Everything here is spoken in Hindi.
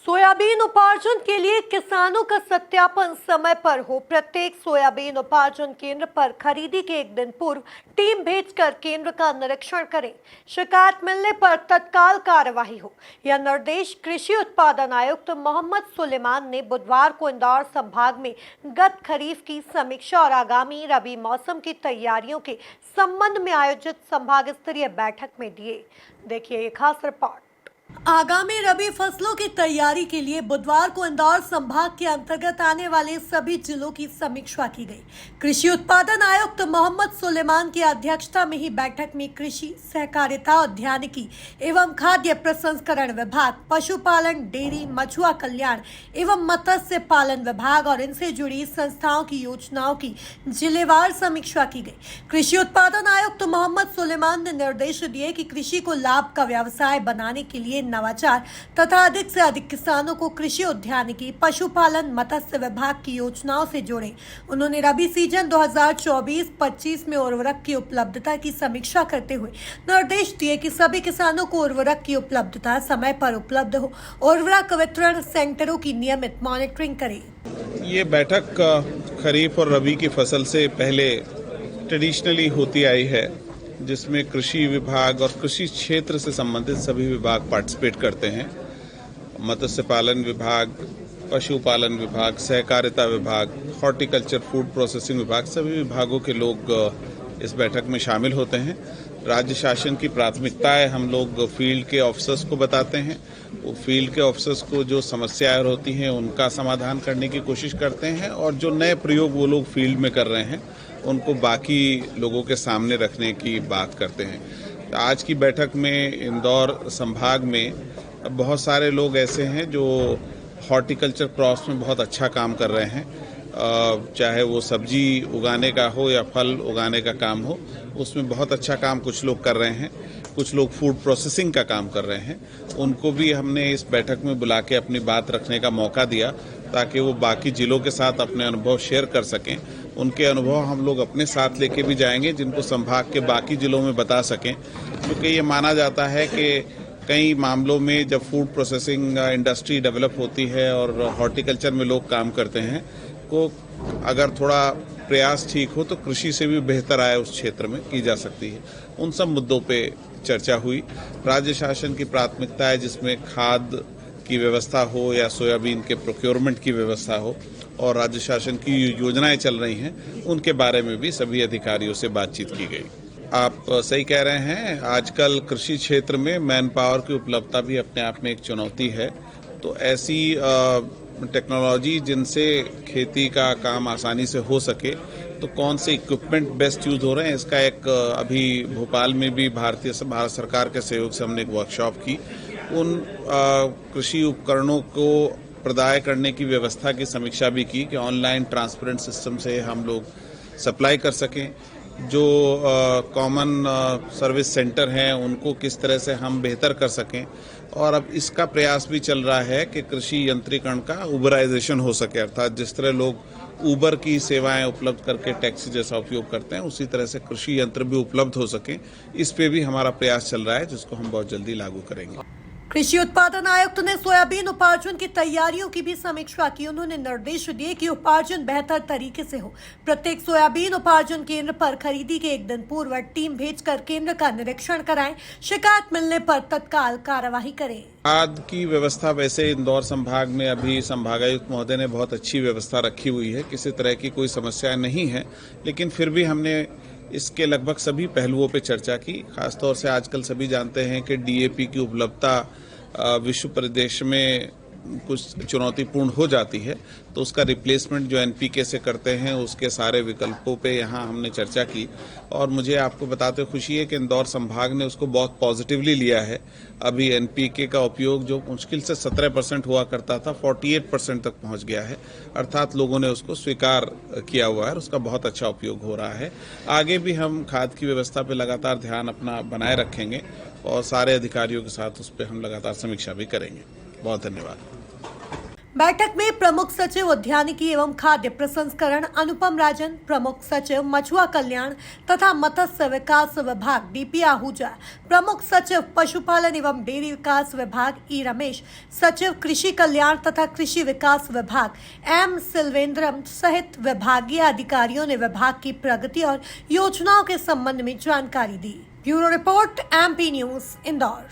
सोयाबीन उपार्जन के लिए किसानों का सत्यापन समय पर हो। प्रत्येक सोयाबीन उपार्जन केंद्र पर खरीदी के एक दिन पूर्व टीम भेजकर केंद्र का निरीक्षण करें। शिकायत मिलने पर तत्काल कार्यवाही हो। यह निर्देश कृषि उत्पादन आयुक्त मोहम्मद सुलेमान ने बुधवार को इंदौर संभाग में गत खरीफ की समीक्षा और आगामी रबी मौसम की तैयारियों के संबंध में आयोजित संभाग स्तरीय बैठक में दिए। देखिए ये खास रिपोर्ट। आगामी रबी फसलों की तैयारी के लिए बुधवार को इंदौर संभाग के अंतर्गत आने वाले सभी जिलों की समीक्षा की गई। कृषि उत्पादन आयुक्त मोहम्मद सुलेमान की अध्यक्षता में ही बैठक में कृषि, सहकारिता, उद्यानिकी एवं खाद्य प्रसंस्करण विभाग, पशुपालन, डेयरी, मछुआ कल्याण एवं मत्स्य पालन विभाग और इनसे जुड़ी संस्थाओं की योजनाओं की जिलेवार समीक्षा की गई। कृषि उत्पादन आयुक्त मोहम्मद सुलेमान ने निर्देश दिए कि कृषि को लाभ का व्यवसाय बनाने के लिए नवाचार तथा अधिक से अधिक किसानों को कृषि, उद्यानिकी, पशुपालन, मत्स्य विभाग की योजनाओं से जोड़ें। उन्होंने रबी सीजन 2024-25 में उर्वरक की उपलब्धता की समीक्षा करते हुए निर्देश दिए कि सभी किसानों को उर्वरक की उपलब्धता समय पर उपलब्ध हो। उर्वरक वितरण सेंटरों की नियमित मॉनिटरिंग करें। ये बैठक खरीफ और रबी की फसल से पहले ट्रेडिशनली होती आई है, जिसमें कृषि विभाग और कृषि क्षेत्र से संबंधित सभी विभाग पार्टिसिपेट करते हैं। मत्स्य पालन विभाग, पशुपालन विभाग, सहकारिता विभाग, हॉर्टिकल्चर, फूड प्रोसेसिंग विभाग, सभी विभागों के लोग इस बैठक में शामिल होते हैं। राज्य शासन की प्राथमिकताएं हम लोग फील्ड के ऑफिसर्स को बताते हैं। वो फील्ड के ऑफिसर्स को जो समस्याएं होती हैं उनका समाधान करने की कोशिश करते हैं, और जो नए प्रयोग वो लोग फील्ड में कर रहे हैं उनको बाकी लोगों के सामने रखने की बात करते हैं। आज की बैठक में इंदौर संभाग में बहुत सारे लोग ऐसे हैं जो हॉर्टिकल्चर क्रॉप्स में बहुत अच्छा काम कर रहे हैं, चाहे वो सब्जी उगाने का हो या फल उगाने का काम हो, उसमें बहुत अच्छा काम कुछ लोग कर रहे हैं। कुछ लोग फूड प्रोसेसिंग का काम कर रहे हैं, उनको भी हमने इस बैठक में बुला के अपनी बात रखने का मौका दिया ताकि वो बाकी जिलों के साथ अपने अनुभव शेयर कर सकें। उनके अनुभव हम लोग अपने साथ लेके भी जाएंगे, जिनको संभाग के बाकी जिलों में बता सकें, क्योंकि ये माना जाता है कि कई मामलों में जब फूड प्रोसेसिंग इंडस्ट्री डेवलप होती है और हॉर्टिकल्चर में लोग काम करते हैं, को अगर थोड़ा प्रयास ठीक हो तो कृषि से भी बेहतर आय उस क्षेत्र में की जा सकती है। उन सब मुद्दों पे चर्चा हुई। राज्य शासन की प्राथमिकता है जिसमें खाद की व्यवस्था हो या सोयाबीन के प्रोक्योरमेंट की व्यवस्था हो, और राज्य शासन की योजनाएं चल रही हैं उनके बारे में भी सभी अधिकारियों से बातचीत की गई। आप सही कह रहे हैं, आजकल कृषि क्षेत्र में मैन पावर की उपलब्धता भी अपने आप में एक चुनौती है। तो ऐसी टेक्नोलॉजी जिनसे खेती का काम आसानी से हो सके, तो कौन से इक्विपमेंट बेस्ट यूज हो रहे हैं, इसका एक अभी भोपाल में भी भारत सरकार के सहयोग से हमने एक वर्कशॉप की। उन कृषि उपकरणों को प्रदाय करने की व्यवस्था की समीक्षा भी की कि ऑनलाइन ट्रांसपेरेंट सिस्टम से हम लोग सप्लाई कर सकें। जो कॉमन सर्विस सेंटर हैं उनको किस तरह से हम बेहतर कर सकें, और अब इसका प्रयास भी चल रहा है कि कृषि यंत्रीकरण का उबराइजेशन हो सके, अर्थात जिस तरह लोग उबर की सेवाएं उपलब्ध करके टैक्सी जैसा उपयोग करते हैं, उसी तरह से कृषि यंत्र भी उपलब्ध हो सके। इस पे भी हमारा प्रयास चल रहा है, जिसको हम बहुत जल्दी लागू करेंगे। कृषि उत्पादन आयुक्त ने सोयाबीन उपार्जन की तैयारियों की भी समीक्षा की। उन्होंने निर्देश दिए कि उपार्जन बेहतर तरीके से हो। प्रत्येक सोयाबीन उपार्जन केंद्र पर खरीदी के एक दिन पूर्व टीम भेजकर केंद्र का निरीक्षण कराएं। शिकायत मिलने पर तत्काल कार्यवाही करें। खाद की व्यवस्था वैसे इंदौर संभाग में अभी संभागायुक्त महोदय ने बहुत अच्छी व्यवस्था रखी हुई है, किसी तरह की कोई समस्या नहीं है, लेकिन फिर भी हमने इसके लगभग सभी पहलुओं पे चर्चा की। खासतौर से आजकल सभी जानते हैं कि डीएपी की उपलब्धता विश्व परिदृश्य में कुछ चुनौतीपूर्ण हो जाती है, तो उसका रिप्लेसमेंट जो एनपीके से करते हैं उसके सारे विकल्पों पे यहाँ हमने चर्चा की। और मुझे आपको बताते खुशी है कि इंदौर संभाग ने उसको बहुत पॉजिटिवली लिया है। अभी एनपीके का उपयोग जो मुश्किल से 17% हुआ करता था, 48% तक पहुँच गया है, अर्थात लोगों ने उसको स्वीकार किया हुआ है, उसका बहुत अच्छा उपयोग हो रहा है। आगे भी हम खाद की व्यवस्था पर लगातार ध्यान अपना बनाए रखेंगे और सारे अधिकारियों के साथ उस पर हम लगातार समीक्षा भी करेंगे। बहुत धन्यवाद। बैठक में प्रमुख सचिव उद्यानिकी एवं खाद्य प्रसंस्करण अनुपम राजन, प्रमुख सचिव मछुआ कल्याण तथा मत्स्य विकास विभाग डीपी आहूजा, प्रमुख सचिव पशुपालन एवं डेयरी विकास विभाग ई रमेश, सचिव कृषि कल्याण तथा कृषि विकास विभाग एम सिल्वेंद्रम सहित विभागीय अधिकारियों ने विभाग की प्रगति और योजनाओं के संबंध में जानकारी दी। Bureau report MP news Indore.